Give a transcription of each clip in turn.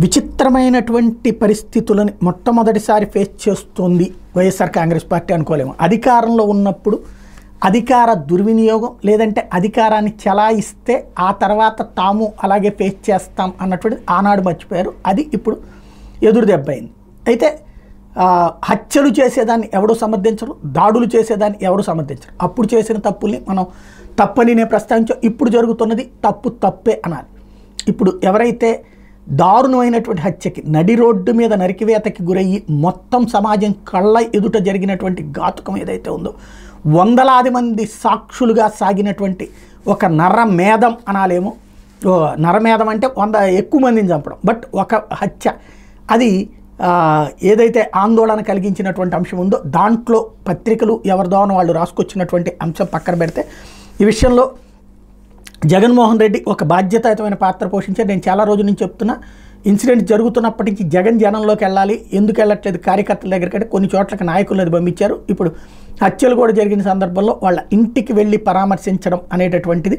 విచిత్రమైనటువంటి పరిస్థితులను మొట్టమొదటిసారి ఫేస్ చేస్తోంది వైఎస్ఆర్ కాంగ్రెస్ పార్టీ అనుకోలేము. అధికారంలో ఉన్నప్పుడు అధికార దుర్వినియోగం లేదంటే అధికారాన్ని చెలాయిస్తే ఆ తర్వాత తాము అలాగే ఫేస్ చేస్తాం అన్నటువంటి ఆనాడు మర్చిపోయారు. అది ఇప్పుడు ఎదురు దెబ్బైంది. అయితే హత్యలు చేసేదాన్ని ఎవరు సమర్థించరు, దాడులు చేసేదాన్ని ఎవరు సమర్థించరు. అప్పుడు చేసిన తప్పుల్ని మనం తప్పని నేను ప్రస్తావించాం. ఇప్పుడు జరుగుతున్నది తప్పే అనాలి. ఇప్పుడు ఎవరైతే దారుణమైనటువంటి హత్యకి నడి రోడ్డు మీద నరికివేతకి గురయ్యి మొత్తం సమాజం కళ్ళ ఎదుట జరిగినటువంటి ఘాతుకం ఏదైతే ఉందో, వందలాది మంది సాక్షులుగా సాగినటువంటి ఒక నరమేధం అనాలేమో. నరమేధం అంటే 100 ఎక్కువ మందిని చంపడం, బట్ ఒక హత్య అది ఏదైతే ఆందోళన కలిగించినటువంటి అంశం ఉందో దాంట్లో పత్రికలు ఎవరిదోనో వాళ్ళు రాసుకొచ్చినటువంటి అంశం పక్కన పెడితే ఈ విషయంలో జగన్మోహన్ రెడ్డి ఒక బాధ్యతాయుతమైన పాత్ర పోషించారు. నేను చాలా రోజుల నుంచి చెప్తున్నా, ఇన్సిడెంట్ జరుగుతున్నప్పటి నుంచి జగన్ జనంలోకి వెళ్ళాలి, ఎందుకు వెళ్ళట్లేదు కార్యకర్తల దగ్గరికంటే కొన్ని చోట్లకి నాయకులను పంపించారు. ఇప్పుడు హత్యలు కూడా జరిగిన సందర్భంలో వాళ్ళ ఇంటికి వెళ్ళి పరామర్శించడం అనేటటువంటిది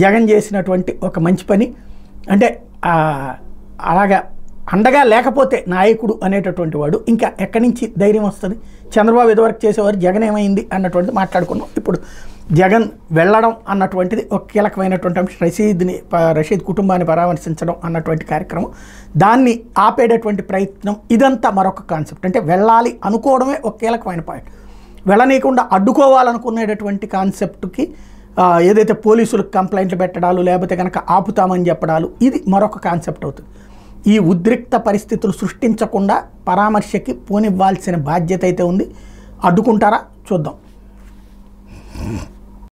జగన్ చేసినటువంటి ఒక మంచి పని. అంటే అలాగా అండగా లేకపోతే నాయకుడు అనేటటువంటి వాడు ఇంకా ఎక్కడి నుంచి ధైర్యం వస్తుంది? చంద్రబాబు ఎదువరకు చేసేవారు, జగన్ ఏమైంది అన్నటువంటిది మాట్లాడుకున్నాం. ఇప్పుడు జగన్ వెళ్ళడం అన్నటువంటిది ఒక కీలకమైనటువంటి అంశం. రషీద్ కుటుంబాన్ని పరామర్శించడం అన్నటువంటి కార్యక్రమం, దాన్ని ఆపేటటువంటి ప్రయత్నం, ఇదంతా మరొక కాన్సెప్ట్. అంటే వెళ్ళాలి అనుకోవడమే ఒక కీలకమైన పాయింట్. వెళ్ళనీయకుండా అడ్డుకోవాలనుకునేటటువంటి కాన్సెప్ట్కి ఏదైతే పోలీసులకు కంప్లైంట్లు పెట్టడాలు లేకపోతే కనుక ఆపుతామని చెప్పడాలు, ఇది మరొక కాన్సెప్ట్ అవుతుంది. ఈ ఉద్రిక్త పరిస్థితులు సృష్టించకుండా పరామర్శకి పోనివ్వాల్సిన బాధ్యత అయితే ఉంది. అడ్డుకుంటారా చూద్దాం.